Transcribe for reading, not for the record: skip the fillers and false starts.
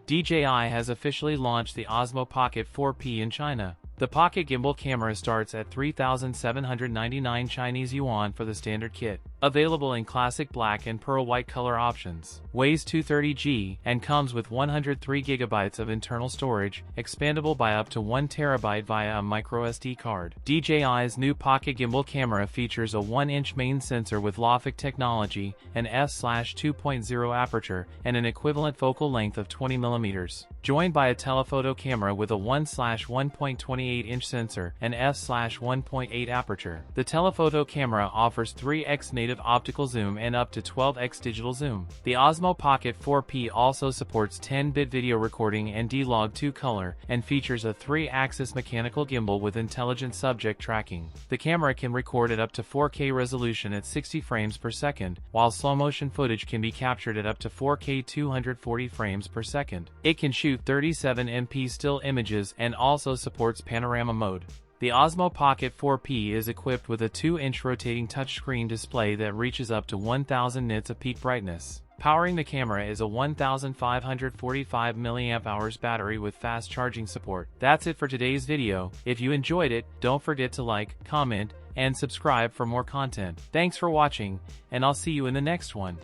DJI has officially launched the Osmo Pocket 4P in China. The Pocket gimbal camera starts at 3,799 Chinese yuan for the standard kit, available in classic black and pearl white color options, weighs 230 g, and comes with 103 GB of internal storage, expandable by up to 1 TB via a microSD card. DJI's new Pocket gimbal camera features a 1-inch main sensor with Lofic technology, an f/2.0 aperture, and an equivalent focal length of 20 mm, joined by a telephoto camera with a 1/1.28-inch sensor and f/1.8 aperture. The telephoto camera offers 3x native optical zoom and up to 12x digital zoom. The Osmo Pocket 4P also supports 10-bit video recording and D-Log 2 color, and features a 3-axis mechanical gimbal with intelligent subject tracking. The camera can record at up to 4K resolution at 60 frames per second, while slow-motion footage can be captured at up to 4K 240 frames per second. It can shoot 37MP still images and also supports panorama mode. The Osmo Pocket 4P is equipped with a 2-inch rotating touchscreen display that reaches up to 1000 nits of peak brightness. Powering the camera is a 1545 mAh battery with fast charging support. That's it for today's video. If you enjoyed it, don't forget to like, comment, and subscribe for more content. Thanks for watching, and I'll see you in the next one.